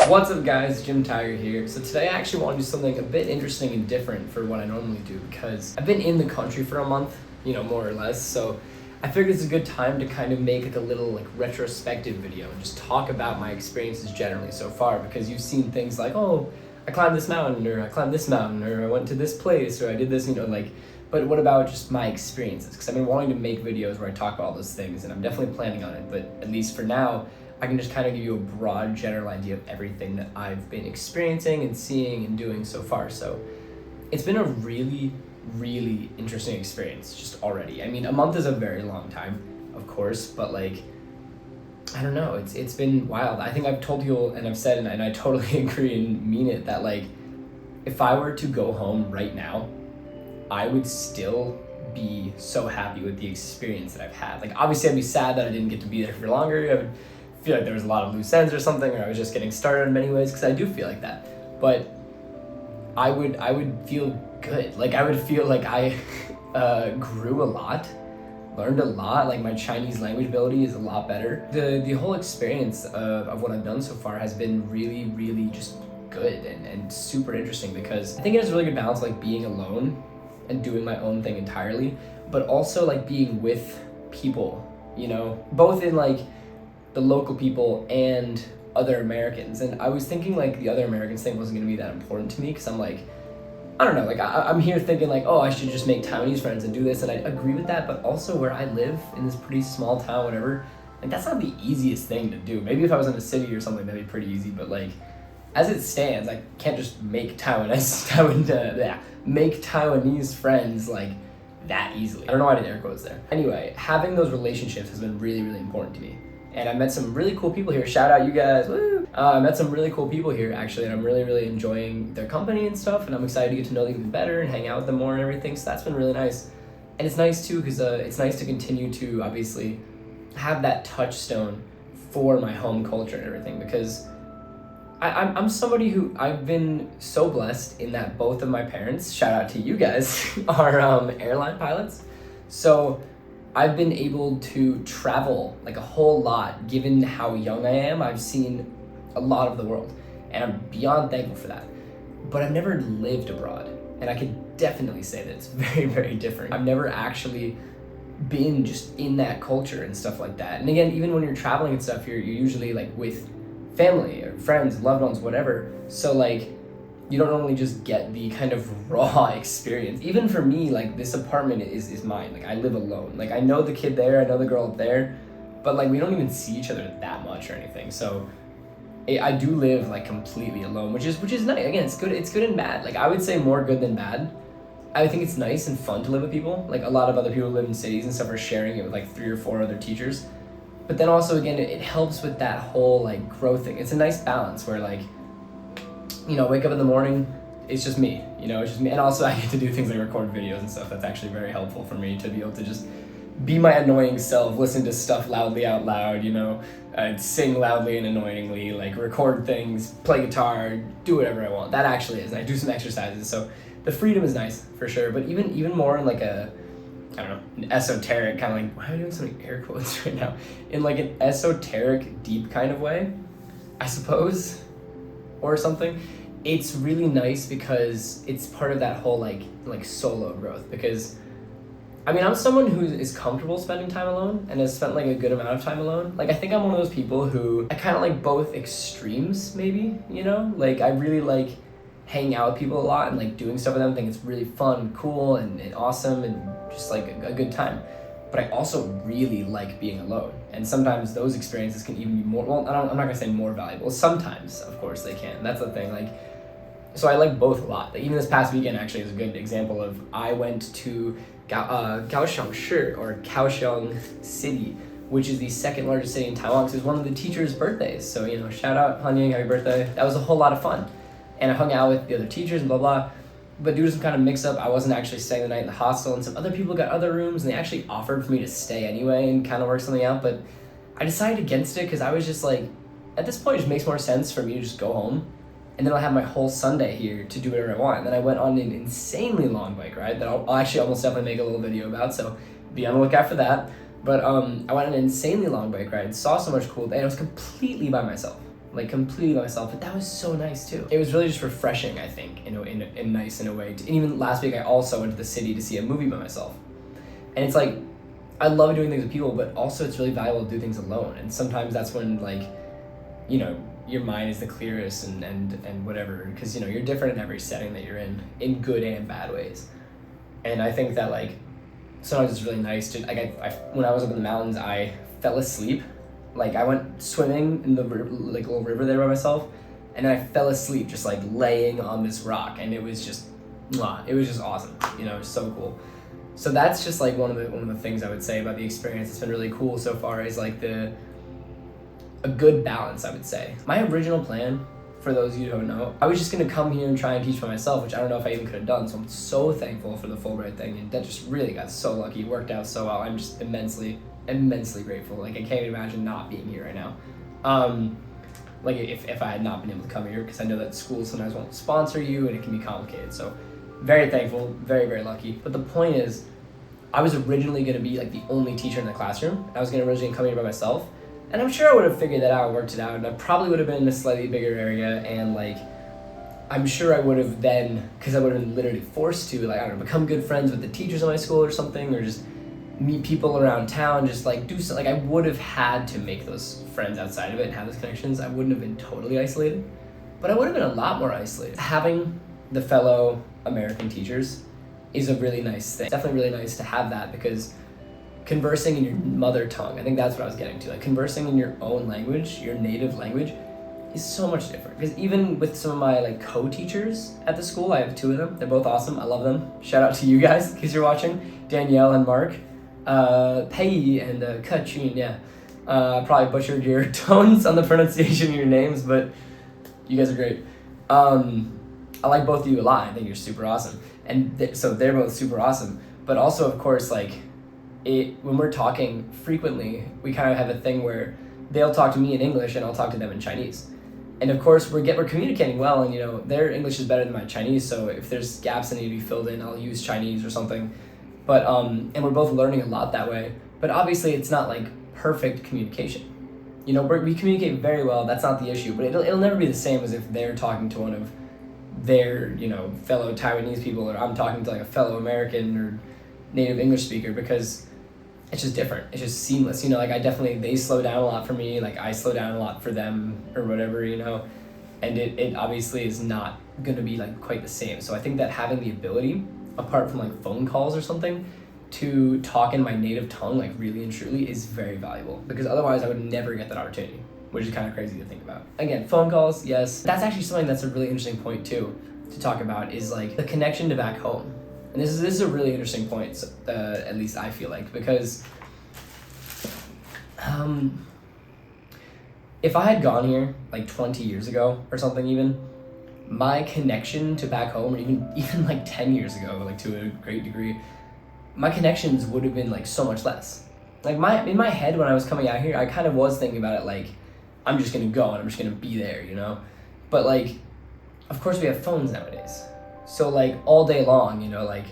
What's up guys, Jim Tiger here. So today I actually want to do something a bit interesting and different for what I normally do because I've been in the country for a month, more or less, so I figured it's a good time to kind of make like a little retrospective video and just talk about my experiences generally so far, because you've seen things like, oh, I climbed this mountain, or I climbed this mountain, or I went to this place, or I did this, but what about just my experiences? Because I've been wanting to make videos where I talk about all those things, and I'm definitely planning on it, but at least for now, I can just kind of give you a broad general idea of everything that I've been experiencing and seeing and doing so far. So it's been a really, really interesting experience just already. I mean, a month is a very long time, of course, but I don't know, it's been wild. I think I've told you and I've said, and I totally agree and mean it, that if I were to go home right now, I would still be so happy with the experience that I've had. Obviously I'd be sad that I didn't get to be there for longer. I would feel like there was a lot of loose ends or something, or I was just getting started in many ways, because I do feel like that. But I would feel good. I would feel like I grew a lot, learned a lot. My Chinese language ability is a lot better. The whole experience of what I've done so far has been really, really just good and super interesting, because I think it has a really good balance, being alone and doing my own thing entirely, but also being with people, both in the local people and other Americans. And I was thinking the other Americans thing wasn't gonna be that important to me, because I'm I don't know, I'm here thinking oh, I should just make Taiwanese friends and do this, and I agree with that, but also where I live in this pretty small town, whatever, that's not the easiest thing to do. Maybe if I was in a city or something, that'd be pretty easy, but as it stands, I can't just make make Taiwanese friends that easily. I don't know why I did air quotes there. Anyway, having those relationships has been really, really important to me. And I met some really cool people here. Shout out you guys, woo! I met some really cool people here actually, and I'm really, really enjoying their company and stuff, and I'm excited to get to know them even better and hang out with them more and everything, so that's been really nice. And it's nice too, because it's nice to continue to obviously have that touchstone for my home culture and everything, because I'm somebody who, I've been so blessed in that both of my parents, shout out to you guys, are airline pilots. So I've been able to travel a whole lot. Given how young I am, I've seen a lot of the world, and I'm beyond thankful for that. But I've never lived abroad, and I can definitely say that it's very, very different. I've never actually been just in that culture and stuff like that. And again, even when you're traveling and stuff, you're usually with family or friends, loved ones, whatever. So you don't normally just get the kind of raw experience. Even for me, this apartment is mine. I live alone. I know the kid there, I know the girl up there, but we don't even see each other that much or anything. So I do live completely alone, which is nice. Again, it's good and bad. I would say more good than bad. I think it's nice and fun to live with people. A lot of other people who live in cities and stuff are sharing it with 3 or 4 other teachers. But then also, again, it helps with that whole growth thing. It's a nice balance where wake up in the morning, it's just me, it's just me. And also I get to do things like record videos and stuff. That's actually very helpful for me to be able to just be my annoying self, listen to stuff loudly out loud, sing loudly and annoyingly, record things, play guitar, do whatever I want. That actually is. And I do some exercises. So the freedom is nice for sure. But even more in I don't know, an esoteric kind of why am I doing so many air quotes right now? In an esoteric, deep kind of way, I suppose, or something. It's really nice because it's part of that whole solo growth, because I'm someone who is comfortable spending time alone and has spent a good amount of time alone. I think I'm one of those people who, I kind of both extremes maybe, I really hanging out with people a lot and doing stuff with them. I think it's really fun, cool, and awesome, and just a good time. But I also really like being alone, and sometimes those experiences can even be more, well, I'm not gonna say more valuable. Sometimes, of course, they can. That's the thing. So I like both a lot. Even this past weekend actually is a good example of, I went to Kaohsiung or Kaohsiung City, which is the 2nd largest city in Taiwan, because it was one of the teachers' birthdays. So shout out Han Ying, happy birthday. That was a whole lot of fun. And I hung out with the other teachers and blah, blah. But due to some kind of mix-up, I wasn't actually staying the night in the hostel, and some other people got other rooms, and they actually offered for me to stay anyway and kind of work something out. But I decided against it, because I was just at this point, it just makes more sense for me to just go home, and then I'll have my whole Sunday here to do whatever I want. And then I went on an insanely long bike ride that I'll actually almost definitely make a little video about, so be on the lookout for that. But I went on an insanely long bike ride, saw so much cool, and I was completely by myself. like completely by myself, but that was so nice too. It was really just refreshing, I think, in nice in a way. And even last week, I also went to the city to see a movie by myself. And it's like, I love doing things with people, but also it's really valuable to do things alone. And sometimes that's when, like, you know, your mind is the clearest and whatever, because, you know, you're different in every setting that you're in good and bad ways. And I think that, like, sometimes it's really nice to, like, I when I was up in the mountains, I fell asleep. Like, I went swimming in the like little river there by myself, and then I fell asleep just like laying on this rock, and it was just awesome. You know, it was so cool. So that's just like one of the things I would say about the experience. It's been really cool so far, is like a good balance, I would say. My original plan, for those of you who don't know, I was just gonna come here and try and teach by myself, which I don't know if I even could have done. So I'm so thankful for the Fulbright thing, and that just really got so lucky. It worked out so well. I'm just immensely grateful. Like, I can't even imagine not being here right now. Like, if I had not been able to come here, because I know that schools sometimes won't sponsor you and it can be complicated. So very thankful, very, very lucky. But the point is, I was originally going to be like the only teacher in the classroom. I was going to originally come here by myself, and I'm sure I would have figured that out and worked it out, and I probably would have been in a slightly bigger area, and like, I'm sure I would have then, because I would have been literally forced to, like, I don't know, become good friends with the teachers in my school or something, or just meet people around town, just like do something. Like, I would have had to make those friends outside of it and have those connections. I wouldn't have been totally isolated, but I would have been a lot more isolated. Having the fellow American teachers is a really nice thing. It's definitely really nice to have that, because conversing in your mother tongue, I think that's what I was getting to, like conversing in your own language, your native language, is so much different. Because even with some of my like co-teachers at the school, I have 2 of them. They're both awesome. I love them. Shout out to you guys in case you're watching, Danielle and Mark. Pei and Kachun, yeah. Probably butchered your tones on the pronunciation of your names, but you guys are great. I like both of you a lot. I think you're super awesome. And so they're both super awesome. But also, of course, like, when we're talking frequently, we kind of have a thing where they'll talk to me in English and I'll talk to them in Chinese. And of course, we're communicating well, and, you know, their English is better than my Chinese, so if there's gaps that need to be filled in, I'll use Chinese or something. But, and we're both learning a lot that way. But obviously, it's not like perfect communication. You know, we communicate very well, that's not the issue, but it'll never be the same as if they're talking to one of their, you know, fellow Taiwanese people, or I'm talking to like a fellow American or native English speaker, because it's just different. It's just seamless. You know, like, they slow down a lot for me, like I slow down a lot for them, or whatever, you know, and it obviously is not gonna be like quite the same. So I think that having the ability, apart from like phone calls or something, to talk in my native tongue, like really and truly, is very valuable, because otherwise I would never get that opportunity, which is kind of crazy to think about. Again, phone calls, yes. That's actually something that's a really interesting point too to talk about, is like the connection to back home. And this is a really interesting point, at least I feel like, because if I had gone here like 20 years ago or something, even, my connection to back home, or even like 10 years ago, like to a great degree, my connections would have been like so much less. Like, in my head when I was coming out here, I kind of was thinking about it like, I'm just gonna go and I'm just gonna be there, you know? But like, of course we have phones nowadays. So like all day long, you know, like,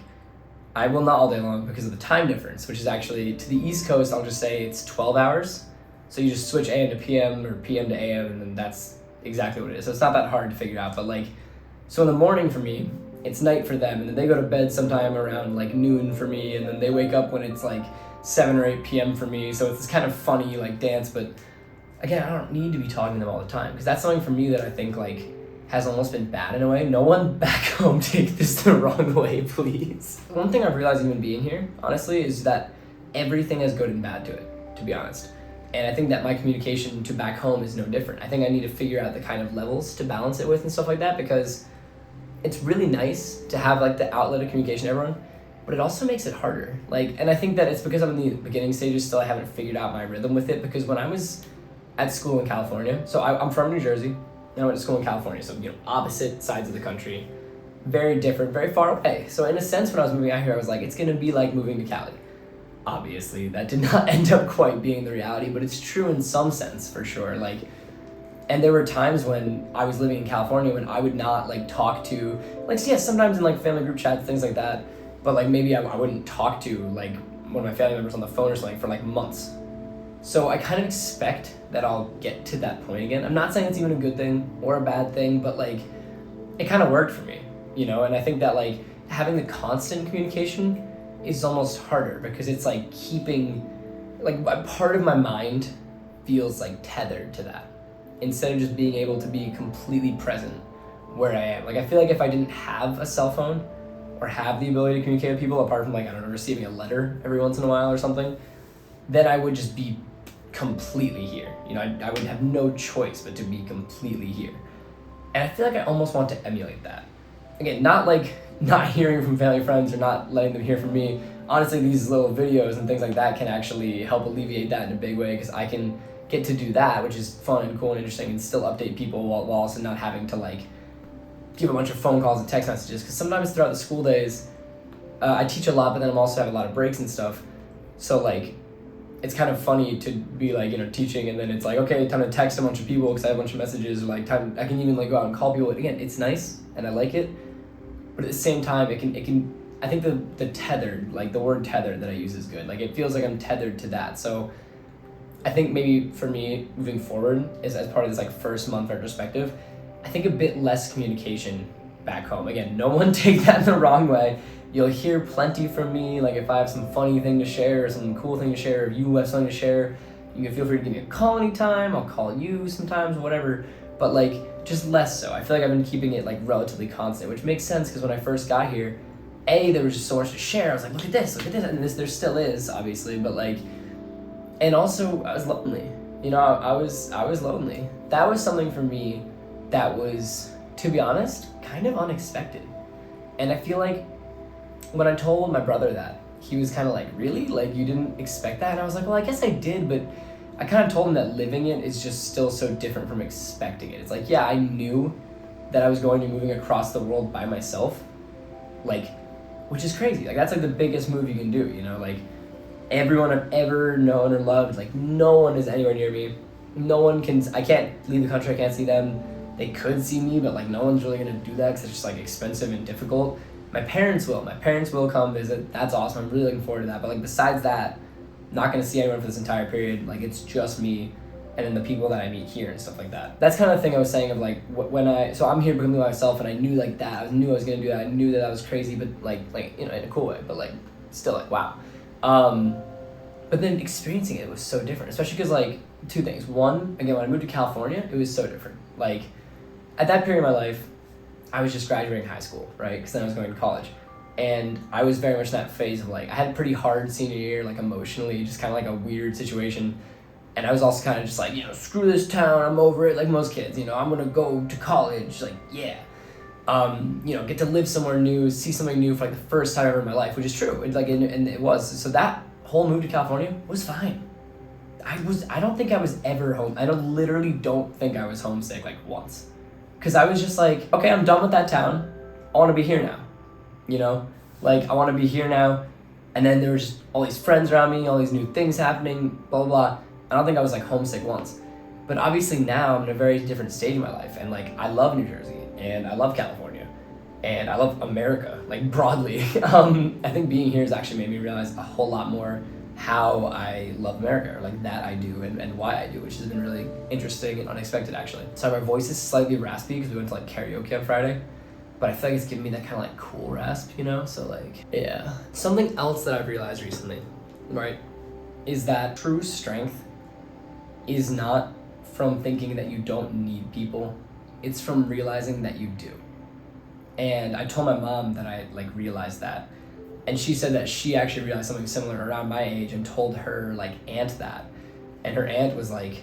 well, not all day long because of the time difference, which is actually, to the East Coast, I'll just say it's 12 hours. So you just switch AM to PM or PM to AM, and then that's exactly what it is. So it's not that hard to figure out, but like, so in the morning for me, it's night for them, and then they go to bed sometime around like noon for me, and then they wake up when it's like 7 or 8 p.m. for me. So it's this kind of funny like dance, but again, I don't need to be talking to them all the time, because that's something for me that I think like has almost been bad in a way. No one back home take this the wrong way, please. One thing I've realized even being here, honestly, is that everything has good and bad to it, to be honest. And I think that my communication to back home is no different. I think I need to figure out the kind of levels to balance it with and stuff like that, because it's really nice to have like the outlet of communication to everyone, but it also makes it harder. Like, and I think that it's because I'm in the beginning stages still. I haven't figured out my rhythm with it, because when I was at school in California, so I'm from New Jersey, and I went to school in California, so, you know, opposite sides of the country, very different, very far away. So in a sense, when I was moving out here, I was like, it's gonna be like moving to Cali. Obviously, that did not end up quite being the reality, but it's true in some sense, for sure. Like, and there were times when I was living in California when I would not like talk to, like, yeah, sometimes in like family group chats, things like that, but like maybe I wouldn't talk to like one of my family members on the phone or something for like months. So I kind of expect that I'll get to that point again. I'm not saying it's even a good thing or a bad thing, but like it kind of worked for me, you know? And I think that like having the constant communication is almost harder because it's like keeping, like a part of my mind feels like tethered to that instead of just being able to be completely present where I am. Like I feel like if I didn't have a cell phone or have the ability to communicate with people apart from like, I don't know, receiving a letter every once in a while or something, then I would just be completely here. You know, I would have no choice but to be completely here. And I feel like I almost want to emulate that. Again, not like not hearing from family friends or not letting them hear from me. Honestly, these little videos and things like that can actually help alleviate that in a big way because I can get to do that, which is fun and cool and interesting, and still update people while also not having to like give a bunch of phone calls and text messages. Because sometimes throughout the school days, I teach a lot, but then I'm also have a lot of breaks and stuff. So like, it's kind of funny to be like, you know, teaching and then it's like, okay, time to text a bunch of people because I have a bunch of messages, or like time I can even like go out and call people. Again, it's nice and I like it, but at the same time, it can. I think the tethered, like the word tethered that I use is good. Like it feels like I'm tethered to that. So I think maybe for me moving forward is as part of this like first month retrospective, I think a bit less communication back home. Again, no one take that in the wrong way. You'll hear plenty from me. Like if I have some funny thing to share or some cool thing to share, if you have something to share, you can feel free to give me a call anytime. I'll call you sometimes, whatever. But like just less so. I feel like I've been keeping it like relatively constant, which makes sense because when I first got here, there was just so much to share. I was like, look at this, and this there still is, obviously, but like, and also I was lonely. You know, I was lonely. That was something for me that was, to be honest, kind of unexpected. And I feel like when I told my brother that, he was kind of like, really? Like, you didn't expect that? And I was like, well, I guess I did, but I kind of told him that living it is just still so different from expecting it. It's like, yeah, I knew that I was going to be moving across the world by myself, like, which is crazy. Like, that's like the biggest move you can do, you know? Like, everyone I've ever known or loved, like, no one is anywhere near me. No one can, I can't leave the country, I can't see them. They could see me, but like, no one's really gonna do that because it's just like expensive and difficult. My parents will come visit. That's awesome. I'm really looking forward to that. But like, besides that, not gonna see anyone for this entire period. Like, it's just me and then the people that I meet here and stuff like that. That's kind of the thing I was saying of like, so I'm here becoming myself, and I knew like that. I knew I was gonna do that. I knew that was crazy, but like, you know, in a cool way, but like, still like, wow. But then experiencing it was so different, especially because like, two things. One, again, when I moved to California, it was so different. Like, at that period of my life, I was just graduating high school, right? Because then I was going to college. And I was very much in that phase of like, I had a pretty hard senior year, like emotionally, just kind of like a weird situation. And I was also kind of just like, you know, screw this town, I'm over it, like most kids, you know, I'm gonna go to college, like, yeah. You know, get to live somewhere new, see something new for like the first time ever in my life, which is true. It's like, and it was. So that whole move to California was fine. I don't think I was ever home. Literally don't think I was homesick like once. Cause I was just like, okay, I'm done with that town. I wanna be here now. You know, like I wanna be here now. And then there was just all these friends around me, all these new things happening, blah, blah, blah. I don't think I was like homesick once. But obviously now I'm in a very different stage in my life. And like, I love New Jersey and I love California and I love America, like broadly. I think being here has actually made me realize a whole lot more how I love America, or like that I do and why I do, which has been really interesting and unexpected actually. So my voice is slightly raspy because we went to like karaoke on Friday, but I feel like it's giving me that kind of like cool rasp, you know? So like, yeah. Something else that I've realized recently, right, is that true strength is not from thinking that you don't need people, it's from realizing that you do. And I told my mom that I like realized that. And she said that she actually realized something similar around my age and told her like aunt that. And her aunt was like,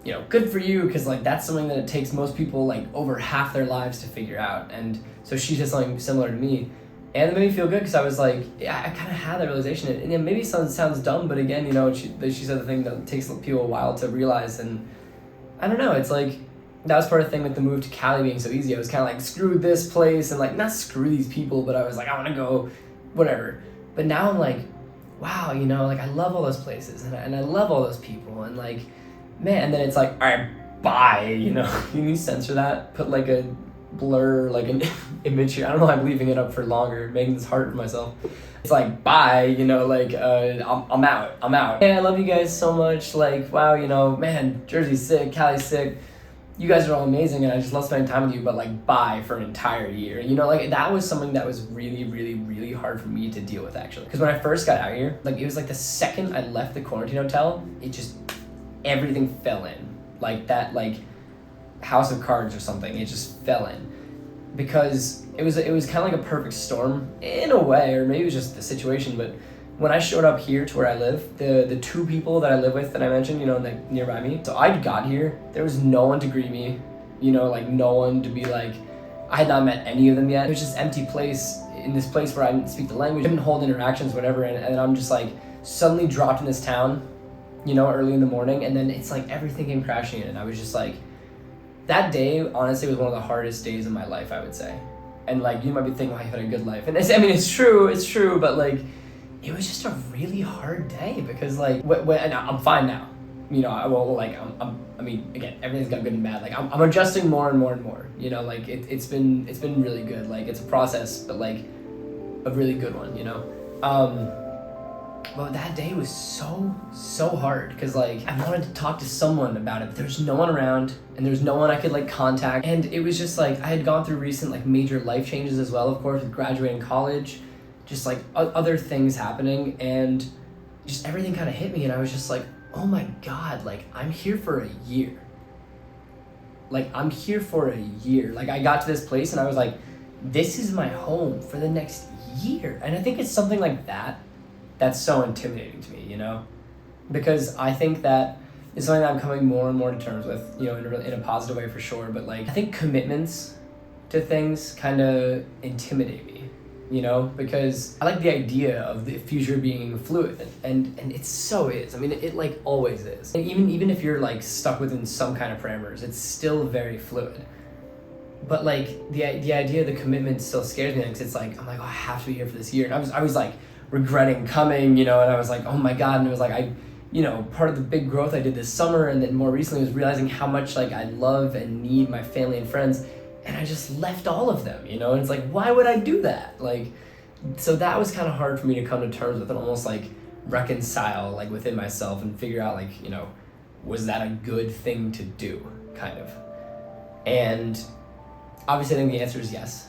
you know, good for you, because like that's something that it takes most people like over half their lives to figure out. And so she did something similar to me. And it made me feel good because I was like, yeah, I kind of had that realization. And yeah, maybe it sounds dumb, but again, you know, she said the thing that takes people a while to realize. And I don't know, it's like, that was part of the thing with the move to Cali being so easy. I was kind of like, screw this place and like, not screw these people, but I was like, I want to go whatever. But now I'm like, wow, you know, like I love all those places and I love all those people and like, man, and then it's like, all right, bye, you know. Can you censor that? Put like a blur like an image here. I don't know why I'm leaving it up for longer, making this hard for myself. It's like, bye, you know, like, I'm out. Hey, I love you guys so much. Like, wow, you know, man, Jersey's sick, Cali's sick. You guys are all amazing, and I just love spending time with you, but like, bye for an entire year. You know, like, that was something that was really, really, really hard for me to deal with, actually. Because when I first got out here, like, it was like the second I left the quarantine hotel, it just, everything fell in. Like that, like, House of Cards or something, it just fell in. Because it was kind of like a perfect storm in a way, or maybe it was just the situation, but when I showed up here to where I live, the two people that I live with that I mentioned, you know, like nearby me, so I got here, there was no one to greet me, you know, like no one to be like, I had not met any of them yet. It was just an empty place, in this place where I didn't speak the language, I didn't hold interactions, whatever, and I'm just like suddenly dropped in this town, you know, early in the morning, and then it's like everything came crashing in, and I was just like, that day, honestly, was one of the hardest days of my life, I would say. And like, you might be thinking, well, you had a good life. And it's true, but like, it was just a really hard day because like, and I'm fine now. You know, I mean, again, everything's got good and bad. Like, I'm adjusting more and more, you know, like it's been really good. Like, it's a process, but like a really good one, you know? But that day was so hard because like I wanted to talk to someone about it, but there's no one around and there's no one I could like contact. And it was just like I had gone through recent like major life changes as well, of course, with graduating college, just like other things happening, and just everything kind of hit me, and I was just like, oh my God, like I'm here for a year. Like I'm here for a year. Like I got to this place and I was like, this is my home for the next year. And I think it's something like that that's so intimidating to me, you know? Because I think that it's something that I'm coming more and more to terms with, you know, in a positive way for sure. But like, I think commitments to things kind of intimidate me, you know? Because I like the idea of the future being fluid, and it so is. I mean, it like always is. And even if you're like stuck within some kind of parameters, it's still very fluid. But like the idea of the commitment still scares me, because it's like, I'm like, oh, I have to be here for this year. And I was like, regretting coming, you know, and I was like, oh my God, and it was like, you know, part of the big growth I did this summer, and then more recently was realizing how much like I love and need my family and friends, and I just left all of them, you know, and it's like, why would I do that? Like, so that was kind of hard for me to come to terms with and almost like reconcile like within myself and figure out like, you know, was that a good thing to do, kind of. And obviously I think the answer is yes.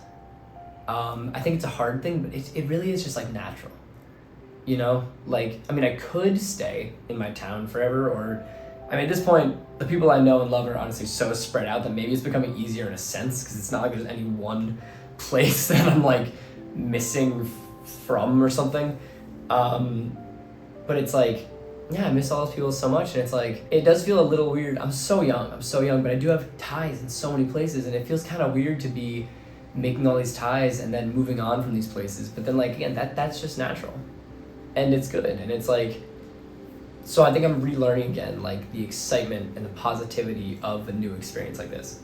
I think it's a hard thing, but it really is just like natural. You know, like, I mean, I could stay in my town forever, or, I mean, at this point, the people I know and love are honestly so spread out that maybe it's becoming easier in a sense, because it's not like there's any one place that I'm like missing from or something. But it's like, yeah, I miss all those people so much, and it's like, it does feel a little weird. I'm so young, but I do have ties in so many places, and it feels kind of weird to be making all these ties and then moving on from these places. But then like, again, that's just natural. And it's good, and it's like, so I think I'm relearning again, like the excitement and the positivity of a new experience like this.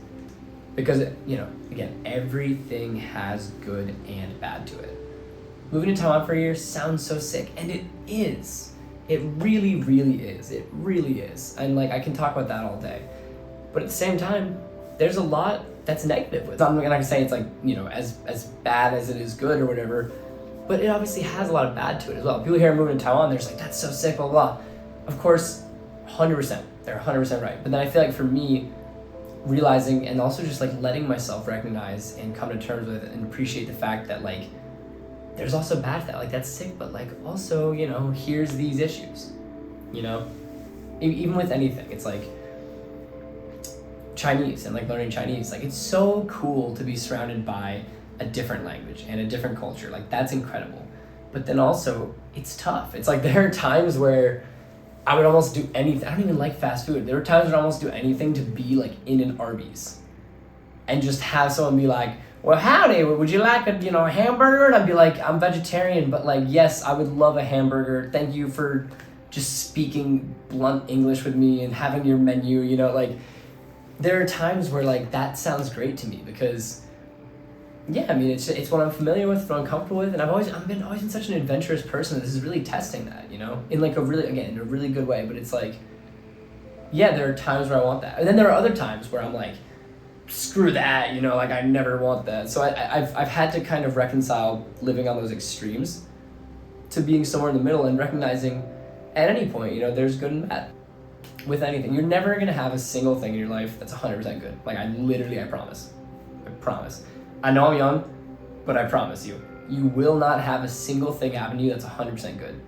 Because, you know, again, everything has good and bad to it. Moving to Taiwan for a year sounds so sick, and it is. It really, really is. It really is. And like, I can talk about that all day. But at the same time, there's a lot that's negative with it. I'm not gonna say it's like, you know, as bad as it is good or whatever, but it obviously has a lot of bad to it as well. People here are moving to Taiwan, they're just like, that's so sick, blah, blah, blah. Of course, 100%, they're 100% right. But then I feel like for me, realizing and also just like letting myself recognize and come to terms with and appreciate the fact that like, there's also bad to that, like that's sick, but like also, you know, here's these issues, you know? Even with anything, it's like Chinese and like learning Chinese, like it's so cool to be surrounded by a different language and a different culture, like that's incredible. But then also, it's tough. It's like there are times where I would almost do anything. I don't even like fast food. There were times where I almost do anything to be like in an Arby's and just have someone be like, well, howdy, would you like a, you know, a hamburger? And I'd be like, I'm vegetarian, but like, yes, I would love a hamburger. Thank you for just speaking blunt English with me and having your menu, you know, like there are times where like that sounds great to me because yeah, I mean, it's what I'm familiar with, what I'm comfortable with, and I've always been such an adventurous person. This is really testing that, you know, in like a really good way. But it's like, yeah, there are times where I want that, and then there are other times where I'm like, screw that, you know, like I never want that. So I've had to kind of reconcile living on those extremes to being somewhere in the middle and recognizing at any point, you know, there's good and bad with anything. You're never going to have a single thing in your life that's 100% good. Like I promise. I know I'm young, but I promise you, you will not have a single thing happen to you that's 100% good.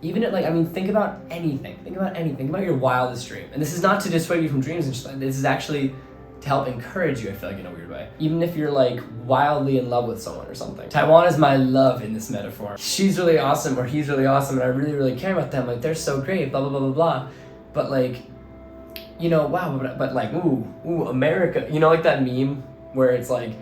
Even at think about anything. Think about your wildest dream. And this is not to dissuade you from dreams and shit. This is actually to help encourage you, I feel like, in a weird way. Even if you're like wildly in love with someone or something. Taiwan is my love in this metaphor. She's really awesome or he's really awesome and I really, really care about them. Like they're so great, blah, blah, blah, blah, blah. But like, you know, wow, but like, ooh, America. You know, like that meme where it's like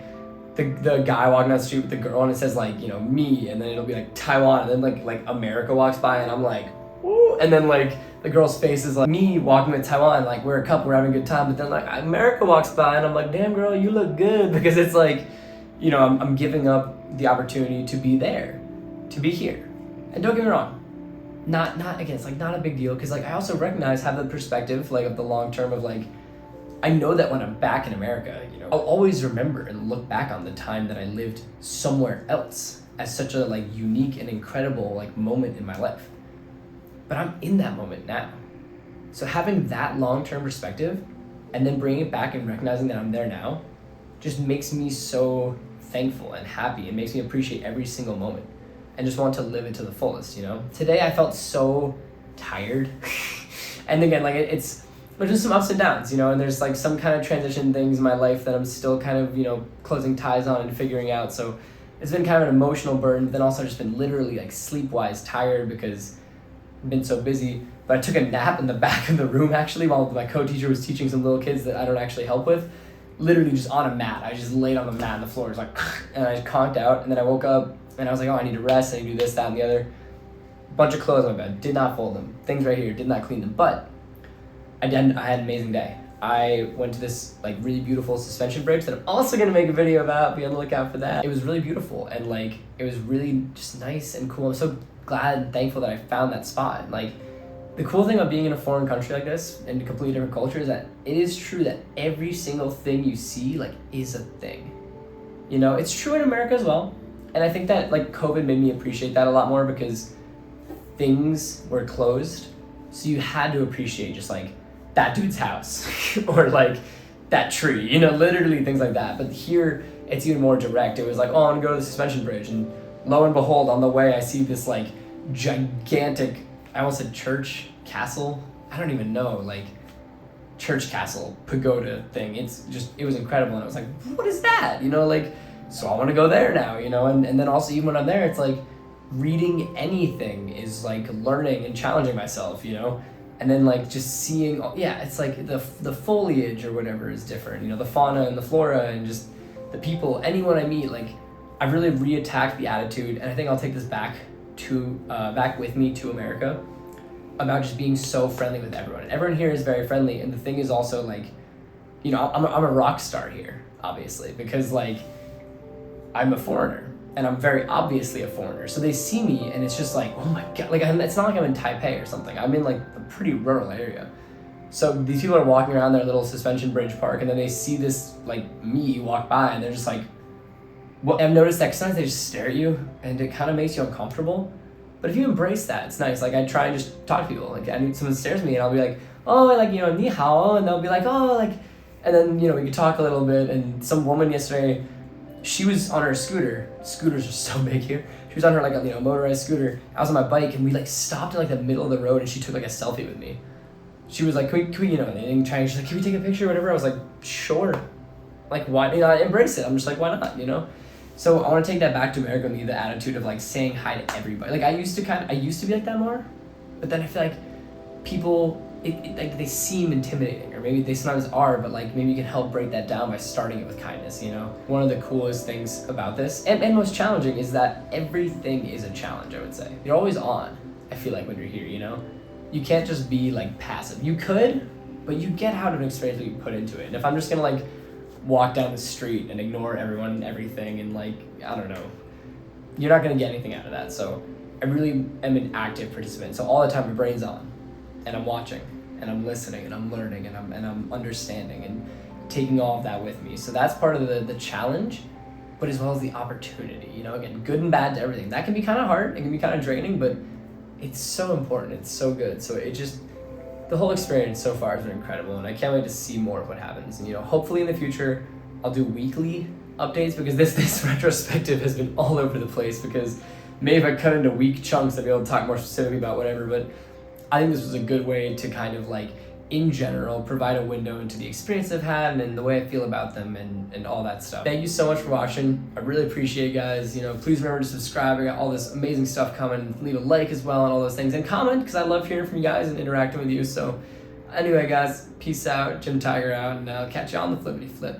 the guy walking down the street with the girl and it says like, you know, me, and then it'll be like Taiwan, and then like America walks by and I'm like, ooh, and then like the girl's face is like me walking with Taiwan, like we're a couple, we're having a good time, but then like America walks by and I'm like, damn girl, you look good, because it's like, you know, I'm giving up the opportunity to be there, to be here. And don't get me wrong, not again, it's like not a big deal, because like I also have the perspective like of the long term of like, I know that when I'm back in America, you know, I'll always remember and look back on the time that I lived somewhere else as such a like unique and incredible like moment in my life. But I'm in that moment now. So having that long-term perspective and then bringing it back and recognizing that I'm there now just makes me so thankful and happy. It makes me appreciate every single moment and just want to live it to the fullest, you know? Today I felt so tired. And again, like there's just some ups and downs, you know, and there's like some kind of transition things in my life that I'm still kind of, you know, closing ties on and figuring out. So it's been kind of an emotional burden, but then also just been literally like sleep-wise tired because I've been so busy. But I took a nap in the back of the room actually while my co-teacher was teaching some little kids that I don't actually help with. Literally just on a mat. I just laid on the mat on the floor. It was like, and I just conked out. And then I woke up and I was like, oh, I need to rest. I need to do this, that, and the other. Bunch of clothes on my bed. Did not fold them. Things right here. Did not clean them. But I had an amazing day. I went to this like really beautiful suspension bridge that I'm also gonna make a video about. Be on the lookout for that. It was really beautiful and like it was really just nice and cool. I'm so glad and thankful that I found that spot. Like the cool thing about being in a foreign country like this and a completely different culture is that it is true that every single thing you see like is a thing. You know, it's true in America as well. And I think that like COVID made me appreciate that a lot more because things were closed. So you had to appreciate just like that dude's house or like that tree, you know, literally things like that. But here it's even more direct. It was like, oh, I'm gonna go to the suspension bridge, and lo and behold, on the way I see this like gigantic, I almost said church castle, I don't even know, like church castle pagoda thing. It was incredible, and I was like, what is that, you know, like, so I want to go there now, you know. And then also even when I'm there, it's like reading anything is like learning and challenging myself, you know. And then like just seeing, it's like the foliage or whatever is different, you know, the fauna and the flora and just the people, anyone I meet, like I've really reattacked the attitude, and I think I'll take this back with me to America, about just being so friendly with everyone. Everyone here is very friendly, and the thing is also like, you know, I'm a rock star here, obviously, because like I'm a foreigner. And I'm very obviously a foreigner. So they see me and it's just like, oh my God. Like, it's not like I'm in Taipei or something. I'm in like a pretty rural area. So these people are walking around their little suspension bridge park, and then they see this like me walk by, and they're just like, well, I've noticed that sometimes they just stare at you and it kind of makes you uncomfortable. But if you embrace that, it's nice. Like I try and just talk to people. Like someone stares at me and I'll be like, oh, like, you know, ni hao. And they'll be like, oh, like, and then, you know, we could talk a little bit. And some woman yesterday, she was on her scooter. Scooters are so big here. She was on her like a, you know, motorized scooter. I was on my bike, and we like stopped in like the middle of the road, and she took like a selfie with me. She was like, can we you know, and she's like, can we take a picture or whatever? I was like, sure. Like, why, you know, I embrace it. I'm just like, why not, you know? So I want to take that back to America with me, the attitude of like saying hi to everybody. Like I used to be like that more, but then I feel like people, like they seem intimidating, or maybe they sometimes are, but like maybe you can help break that down by starting it with kindness, you know? One of the coolest things about this, and most challenging, is that everything is a challenge, I would say. You're always on, I feel like, when you're here, you know? You can't just be like passive. You could, but you get out of an experience that you put into it. And if I'm just gonna like walk down the street and ignore everyone and everything and like, I don't know, you're not gonna get anything out of that. So I really am an active participant. So all the time my brain's on, and I'm watching, and I'm listening, and I'm learning, and I'm understanding, and taking all of that with me. So that's part of the challenge, but as well as the opportunity, you know, again, good and bad to everything. That can be kind of hard, it can be kind of draining, but it's so important, it's so good. So the whole experience so far has been incredible, and I can't wait to see more of what happens. And, you know, hopefully in the future, I'll do weekly updates, because this retrospective has been all over the place, because maybe if I cut into week chunks, I'd be able to talk more specifically about whatever, but I think this was a good way to kind of like, in general, provide a window into the experience I've had and the way I feel about them and all that stuff. Thank you so much for watching. I really appreciate it, guys. You know, please remember to subscribe. I got all this amazing stuff coming. Leave a like as well and all those things. And comment, because I love hearing from you guys and interacting with you. So anyway, guys, peace out. Jim Tiger out, and I'll catch you on the flippity flip.